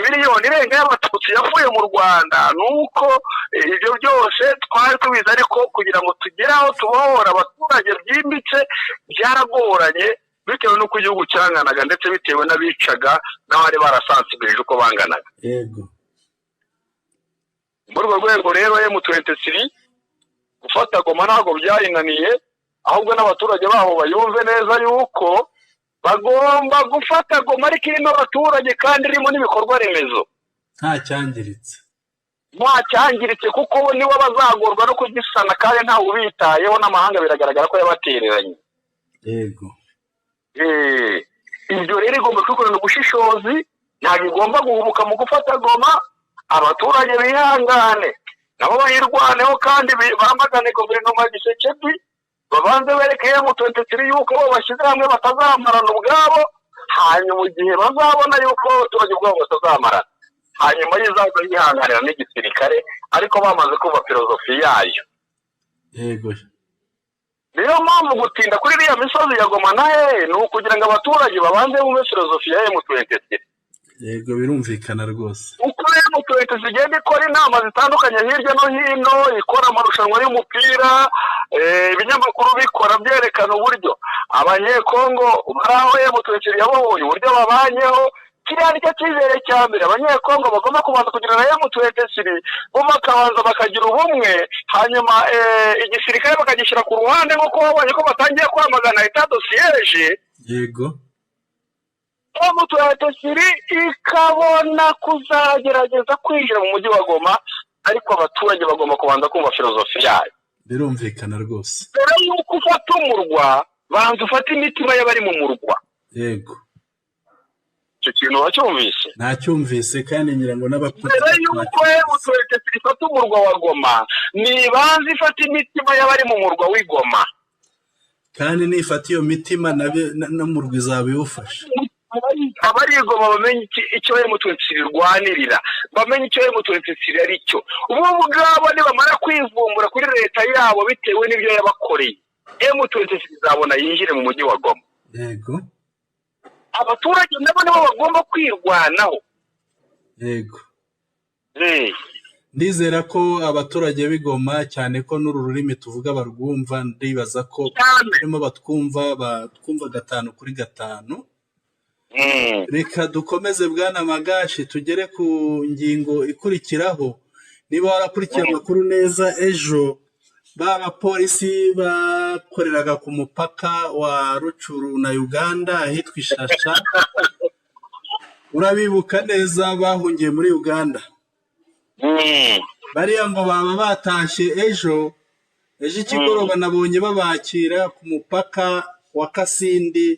miliyoni irenga y'abatutsi yavuye mu Rwanda. Nuko ibyo byose twari tubizi, ariko kugira ngo tugere aho tubohora abaturage byimbitse byaragoranye, bitewe n'uko igihugu cyanganaga ndetse bitewe n'abicaga n'abari barasansibilije uko banganaga. Yego muri urwo rwego rero M23 gufata Goma ntabwo byayinaniye, ahubwo n'abaturage baho bayumve neza yuko bagomba gufata Goma ariko irimo abaturage kandi irimo n'ibikorwa remezo, nta cyangiritse kuko bo nibo bazagorwa no kugisana kandi ntawe ubitayeho, n'amahanga biragaragara ko yabatereranye. Yego ibyo rero igomba kwikorana ubushishozi, ntabwo igomba guhubuka mu gufata Goma. Abaturage bihangane, nabo bayirwaneho kandi bamagane guverinoma ya Tshisekedi, babanze bereke M23 yuko bo bashyize hamwe batazamarana ubwabo, hanyuma igihe bazabona yuko abaturage ubwabo batazamarana, hanyuma yizaza yihanganira n'igisirikare, ariko bamaze kumva filozofi yayo. yego niyo mpamvu gutinda kuri iriya misozi ya Goma na ni ukugira ngo abaturage babanze bumve filozofi ya M23. yego birumvikana rwose. uko M23 igenda ikora inama zitandukanye hirya no hino, ikora amarushanwa y'umupira, ibinyamakuru bikora byerekana uburyo abanyekongo bari aho M23 yabohoye uburyo babanyeho, kiriya nicyo cyizere cya mbere abanyekongo bagomba kubanza kugira na M23 bo bakabanza bakagira ubumwe, hanyuma igisirikare bakagishyira ku ruhande nk'uko babonye ko batangiye kwamagana etat de siège. yego M23 ikabona kuzagerageza kwinjira mu mujyi wa Goma, ariko abaturage bagomba kubanza kumva filozofi yayo. birumvikana rwose. mbere y'uko ufata umurwa banza ufata imitima y'abari mu murwa. yego icyo kintu wacyumvise? nacyumvise kandi ngira ngo n'abakunzi mbere y'uko M23 ifata umurwa wa Goma nibanza ifata imitima y'abari mu murwa w'Igoma, kandi nifata iyo mitima n'umurwa izaba iwufasha. abari i Goma bamenye icyo M23 irwanirira, bamenye icyo M23 ari cyo. ubu bwabo nibamara kwivumbura kuri leta yabo bitewe n'ibyo yabakoreye, M23 izabona yinjire mu mujyi wa Goma. yego abaturage nabo nibo bagomba kwirwanaho. yego ndizera ko abaturage b'Igoma, cyane ko n'uru rurimi tuvuga barwumva, ndibaza ko barimo batwumva 5/5. reka dukomeze bwana Magashi, tugere ku ngingo ikurikiraho. niba warakurikiye amakuru neza, ejo b'abapolisi bakoreraga ku mupaka wa Rucuru na Uganda ahitwa Ishasha, urabibuka neza, bahungiye muri Uganda. bariya ngo baba batashye ejo ikigoroba, nabonye babakira ku mupaka wa Kasindi,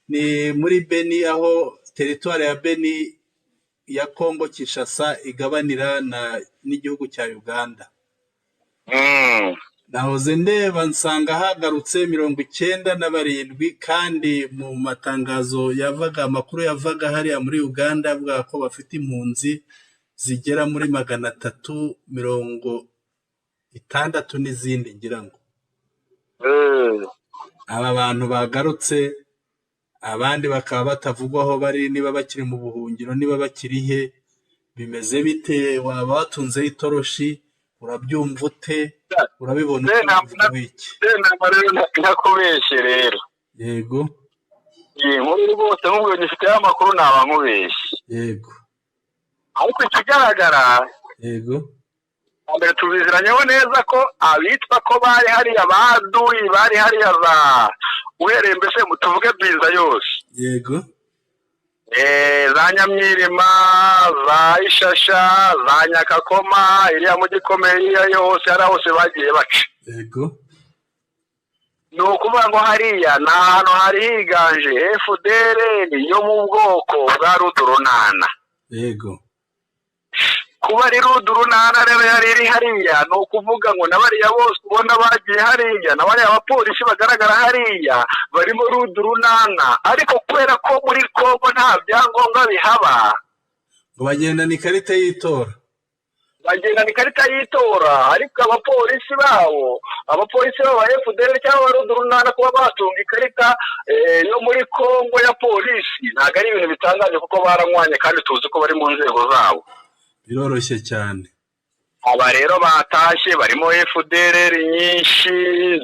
ni muri Beni, aho teritwari ya Beni ya Kongo Kinshasa igabanira n'igihugu cya Uganda. nahoze ndeba nsanga hagarutse 97, kandi mu matangazo yavaga, amakuru yavaga hariya muri Uganda avuga ko bafite impunzi zigera muri 360 n'izindi ngira ngo. aba bantu bagarutse, abandi bakaba batavugwaho bari, niba bakiri mu buhungiro, niba bakiri he, bimeze bite? waba watunze itoroshi, urabyumva ute? urabibona iki? ntakubeshye rero. yego muri rwose nk'ubwo gifite amakuru naba nkubeshye. yego ariko ikigaragara, yego mbere tubiziranyeho neza ko abitwa ko bari hariya baduyi, bari hariya uhereye mbese tuvuge Bwiza yose, yego za Nyamwirima, za Ishasha, za Nyakakoma, iriya mu gikomeye iriya yose, hari hose bagiye baca. yego ni ukuvuga ngo hariya ni ahantu hari higanje FDR yo mu bwoko bwa Rudurunana. yego kuba ari Rudurunana rero yari iri hariya, ni ukuvuga ngo n'abariya bose ubona bagiye hariya, n'abariya abapolisi bagaragara hariya barimo Rudurunana, ariko kubera ko muri Kongo nta byangombwa bihaba, ngo bagendana ikarita y'itora. ariko abapolisi babo ba FDR cyangwa Rudurunana kuba batunga ikarita yo muri Kongo ya polisi ntabwo ari ibintu bitangaje, kuko baranywanye kandi tuzi ko bari mu nzego zabo. biroroshye cyane. aba rero batashye barimo FDR nyinshi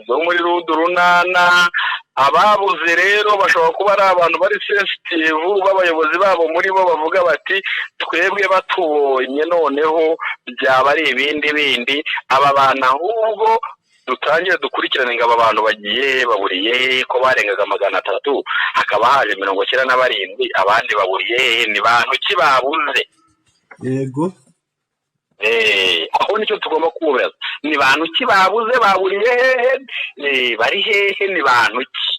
zo muri Rudurunana. ababuze rero bashobora kuba ari abantu bari sensitive b'abayobozi babo, muri bo bavuga bati twebwe batubonye noneho byaba ari ibindi. aba bantu ahubwo dutangire dukurikirane ngo aba bantu bagiye baburiye ko barengaga 300, hakaba haje 97, abandi baburiye ni bantu ki babuze. yego aho nicyo tugomba kubaza, ni bantu ki babuze, baburiye hehe, bari hehe, ni bantu ki?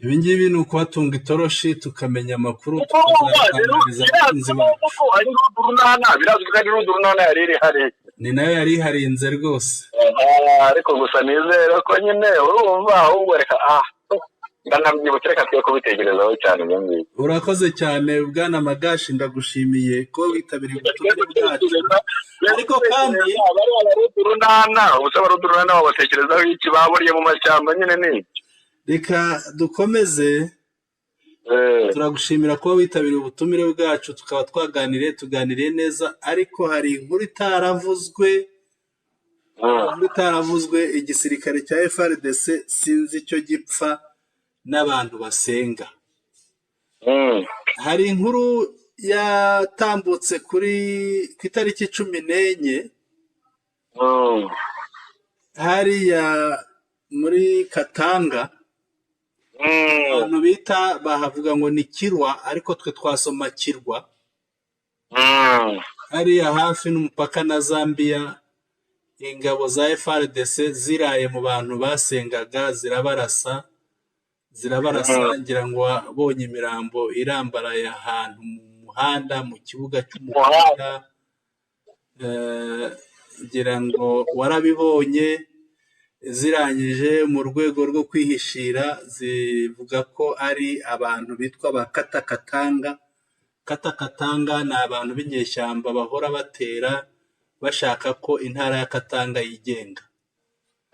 ibi ngibi ni ukubatunga itoroshi, tukamenya amakuru, tukazatangariza abakunzi bacu. birazwi ko ari Rudurunana yari iri hariya. ni nayo yari iharinze rwose. ariko gusa nizere ko nyine urumva ahubwo reka ndanabyibutse reka twe kubitekerezaho cyane ibyo ngibyo. Urakoze cyane Bwana Magashi, ndagushimiye ko witabiriye ubutumire bwacu. Ariko kandi abarudurunana babatekerezaho iki baburiye mu mashyamba nyine ni reka dukomeze. Turagushimira kuba witabiriye ubutumire bwacu, tukaba tuganiriye neza, ariko hari inkuru itaravuzwe igisirikare cya FARDC sinzi icyo gipfa n'abantu basenga. Hari inkuru yatambutse ku itariki 14 hariya muri Katanga, abantu bita bahavuga ngo ni Kirwa, ariko twe twasoma Kirwa, hariya hafi n'umupaka na Zambia. Ingabo za FARDC ziraye mu bantu basengaga, zirabarasa ngira ngo abonye imirambo irambaraye ahantu mu muhanda, mu kibuga cy'umuhanda. Ngira ngo warabibonye. Zirangije mu rwego rwo kwihishira zivuga ko ari abantu bitwa ba Katakatanga. Katakatanga ni abantu b'inyeshyamba bahora batera bashaka ko intara ya Katanga yigenga.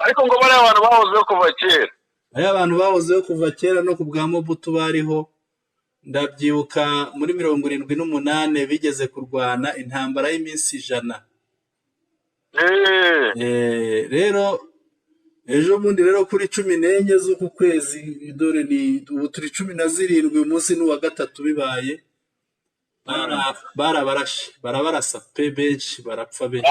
Ariko ngo bari abantu bahozeho kuva kera. Ari abantu bahozeho kuva kera no ku bwa Mobutu bariho. Ndabyibuka muri 78 bigeze kurwana intambara y'iminsi 100. Rero ejo bundi rero kuri 14 z'uku kwezi, dore ni ubu turi 17, umunsi ni wa gatatu bibaye, barabarasa pe benshi, barapfa benshi.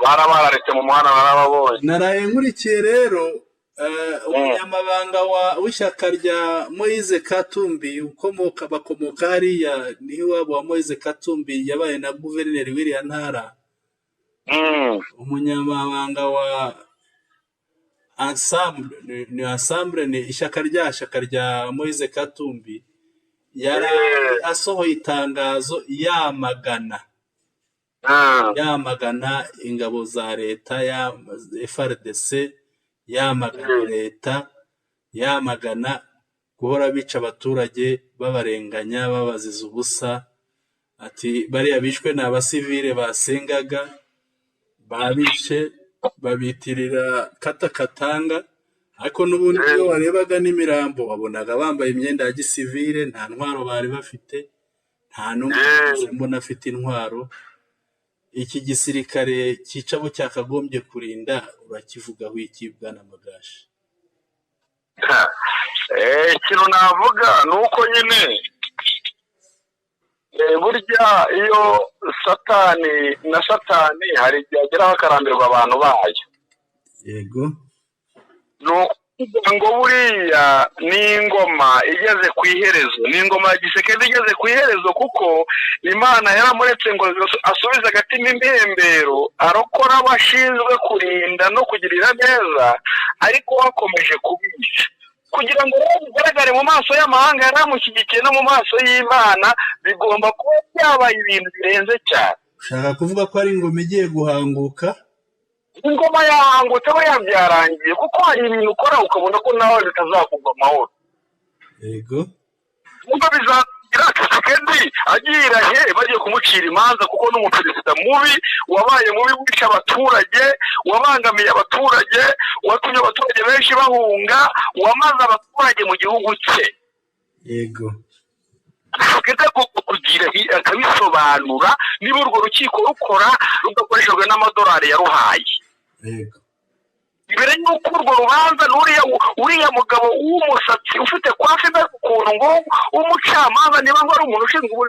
Barabararetse mu muhanda narababonye. Naraye nkurikiye rero umunyamabanga w'ishyaka rya Moise Katumbi bakomoka hariya, niho iwabo wa Moise Katumbi yabaye na guverineri w'iriya ntara. Umunyamabanga wa Ensemble ni ishyaka rya Moise Katumbi yari asohoye itangazo yamagana ingabo za leta ya FARDC, yamagana leta, yamagana guhora bica abaturage babarenganya babaziza ubusa. Ati bariya bishwe ni abasivile basengaga, babishe babitirira Katakatanga, ariko n'ubundi iyo warebaga n'imirambo wabonaga bambaye imyenda ya gisivile, nta ntwaro bari bafite, nta n'umwe mbona afite intwaro. Iki gisirikare cyicabo cyakagombye kurinda urakivugaho iki Bwana Magashi? Ikintu navuga ni uko nyine burya iyo satani hari igihe ageraho akarambirwa abantu bayo. Yego. Ngo buriya n'ingoma igeze ku iherezo, n'ingoma ya Gisekedi igeze ku iherezo, kuko Imana yaramuretse ngo asubize agatima imbembero, arokora abashinzwe kurinda no kugirira neza, ariko wakomeje kubica kugira ngo bigaragare mu maso y'amahanga yaramushyigikiye no mu maso y'Imana. Bigomba kuba byabaye ibintu birenze cyane. Ushaka kuvuga ko ari ingoma igiye guhanguka? Ingoma yahangutse we yabyarangiye, kuko hari ibintu ukora ukabona ko nawe bitazakugwa amahoro. Yego. Nubwo bizagira Tshisekedi agira bagiye kumucira imanza, kuko n'umuperezida mubi wabaye mubi, wica abaturage, wabangamiye abaturage, watumye abaturage benshi bahunga, wamaze abaturage mu gihugu cye. Yego. Tshisekedi kugira akabisobanura niba urwo rukiko rukora rugakoreshejwe n'amadolari yaruhaye. Yego. Ibere y'uko urwo rubanza uriya mugabo w'umusatsi ufite kwafi ukuntu ngo umucamanza niba ngo ari umuntu ushinzwe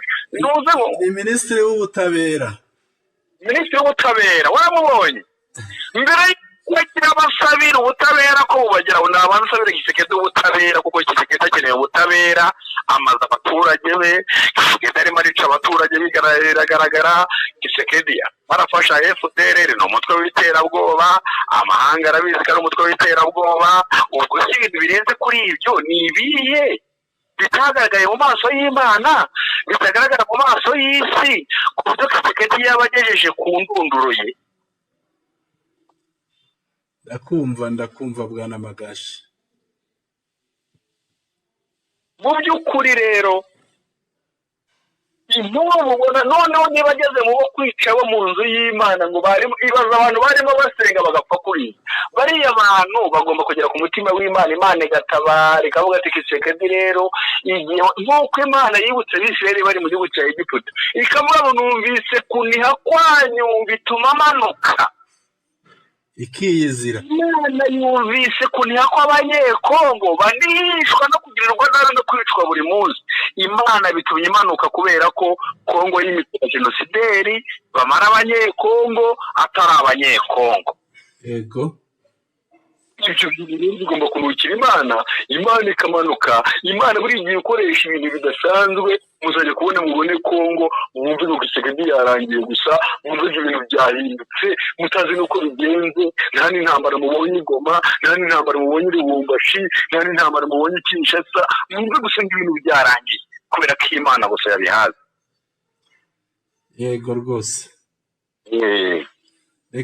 ni Minisitiri w'Ubutabera. Minisitiri w'Ubutabera waramubonye mbere y'uko basabira ubutabera ko bubageraho, nabanza asabira Tshisekedi ubutabera, kuko Tshisekedi akeneye ubutabera, amaze abaturage be. Tshisekedi arimo arica abaturage biragaragara. Tshisekedi barafasha FDLR ni umutwe w'iterabwoba, amahanga arabizi ko ari umutwe w'iterabwoba. Ubwo si ibintu birenze kuri ibyo ni ibihe bitagaragaye mu maso y'Imana, bitagaragara mu maso y'isi, kubyo Kisekedi yabagejeje ku ndunduro ye. ndakumva bwana Magashi. Mu by'ukuri rero impamvu ubona noneho niba ageze mu bo kwica bo mu nzu y'Imana ngo ibaza abantu barimo basenga bagapfa kuri bariya bantu bagomba kugera ku mutima w'Imana, Imana igatabara ikavuga ati Kisekedi rero igihe nk'uko Imana yibutse Abisirayeli bari mu gihugu cya Egiputa ikavuga ngo numvise kuniha kwanyu bituma manuka, ikiyizira. Imana yumvise kuniha kw'abanyekongo banihishwa no kugirirwa nabi no kwicwa buri munsi. Imana bitumye imanuka kubera ko Kongo y'imitwe genosideri bamara abanyekongo atari abanyekongo. Yego. Ibyo bintu bigomba kunukira Imana ikamanuka. Imana buri gihe ikoresha ibintu bidasanzwe, muzajya kubona mubone Kongo mwumve ngo Kisekedi yarangiye gusa, mwumve ibyo bintu byahindutse mutazi nuko bigenze, nta n'intambara mubonye Goma, nta n'intambara mubonye Lubumbashi, nta n'intambara mubonye Kinshasa, mwumve gusa ngo ibintu byarangiye kubera ko Imana gusa yabihaze. Yego rwose.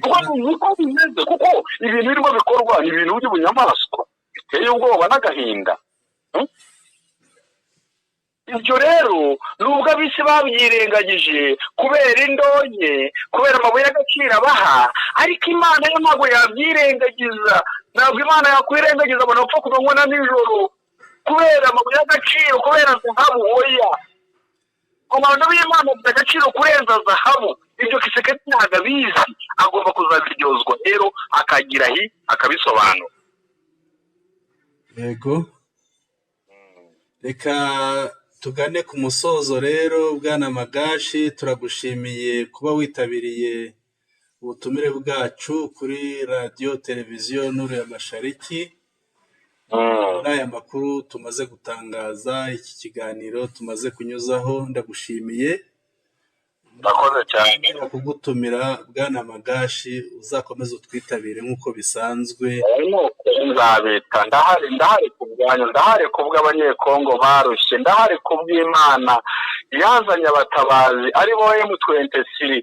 Kuko bimeze, kuko ibintu birimo bikorwa ni ibintu by'ubunyamaswa biteye ubwoba n'agahinda. Ibyo rero nubwo abisi babyirengagije kubera indonke, kubera amabuye y'agaciro abaha, ariko Imana yo ntabwo yabyirengagiza. Ntabwo Imana yakwirengagiza abantu bapfa ku manywa na nijoro kubera amabuye y'agaciro, kubera zahabu. Oya, abantu b'Imana bafite agaciro kurenza zahabu. Ibyo Kisekedi ntabwo abizi, agomba kuzabiryozwa rero akagira akabisobanura. Yego, reka tugane ku musozo rero. Bwana Magashi, turagushimiye kuba witabiriye ubutumire bwacu kuri radiyo televiziyo Nuru ya Mashariki. Muri aya makuru tumaze gutangaza, iki kiganiro tumaze kunyuzaho, ndagushimiye. Ndakoze cyane kugutumira Bwana Magashi, uzakomeza utwitabire nk'uko bisanzwe. Nzabita ndahari ku bwanyu, ndahari ku bw'abanyekongo barushye, ndahari ku bw'Imana yazanye abatabazi ari bo M23.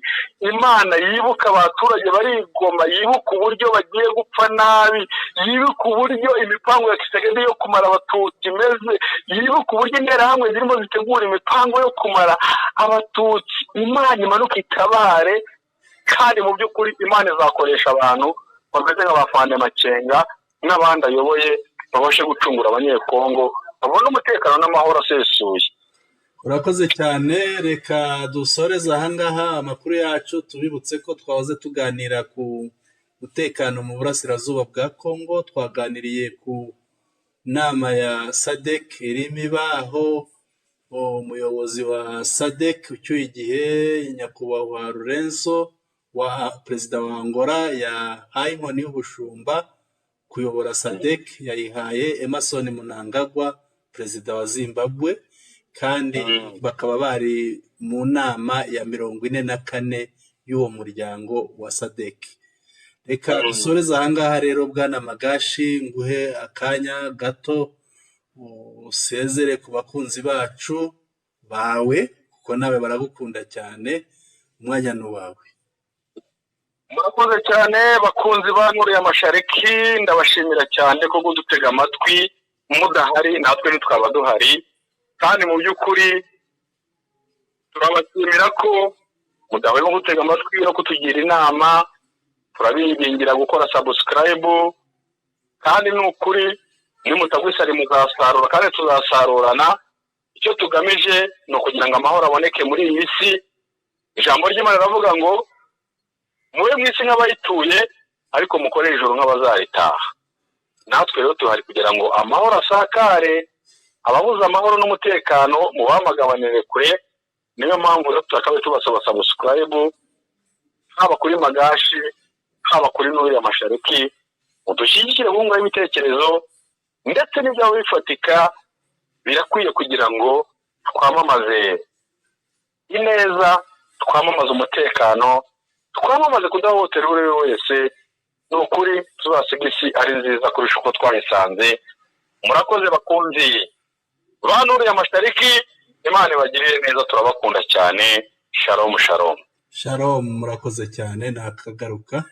Imana yibuka abaturage barigoma, yibuka uburyo bagiye gupfa nabi, yibuka uburyo imipango ya Kisekedi yo kumara abatutsi imeze, yibuka uburyo interahamwe zirimo zitegura imipango yo kumara abatutsi. Imana imanuka itabare, kandi mu by'ukuri Imana izakoresha abantu bameze nk'abafande Makenga n'abandi ayoboye babashe gucungura abanyekongo, babone umutekano n'amahoro asesuye. Urakoze cyane. Reka dusoreze ahangaha amakuru yacu, tubibutse ko twahoze tuganira ku mutekano mu burasirazuba bwa Kongo. Twaganiriye ku nama ya SADC irimo iba, aho umuyobozi wa SADC ucyuye igihe nyakubahwa Lorenzo wa perezida wa Angola yahaye inkoni y'ubushumba kuyobora SADC, yayihaye Emerson Mnangagwa perezida wa Zimbabwe, kandi bakaba bari mu nama ya 44 y'uwo muryango wa SADC. Reka dusoreze ahangaha rero Bwana Magashi, nguhe akanya gato usezere ku bakunzi bacu bawe, kuko nawe baragukunda cyane. Umwanya ni uwawe. Murakoze cyane bakunzi ba Nuru ya Mashariki, ndabashimira cyane ko kudutega amatwi. Mudahari natwe ntitwaba duhari, kandi mu by'ukuri turabashimira ko mudahwema gutega amatwi no kutugira inama. Turabingingira gukora subscribe, kandi ni ukuri nimutagwisari muzasarura, kandi tuzasarurana. Icyo tugamije ni ukugira ngo amahoro aboneke muri iyi si. Ijambo ry'Imana riravuga ngo mube mu isi nk'abayituye, ariko mukore ijuru nk'abazaritaha. Natwe rero tuhari kugira ngo amahoro asakare, ababuze amahoro n'umutekano mubamagabanire kure. Niyo mpamvu rero tutakabaye tubasaba subscribe, haba kuri Magashi, haba kuri Nuru ya Mashariki. Mudushyigikire bunga ibitekerezo ndetse n'ibyo bifatika, birakwiye kugira ngo twamamaze ineza, twamamaze umutekano, twamamaze kudahohotera uwo ari we wese. Ni ukuri tuzasiga isi ari nziza kurusha uko twayisanze. Murakoze bakunzi ba Nuru ya Mashariki, Imana ibagirire neza, turabakunda cyane. shalom shalom Shalom, murakoze cyane nakagaruka.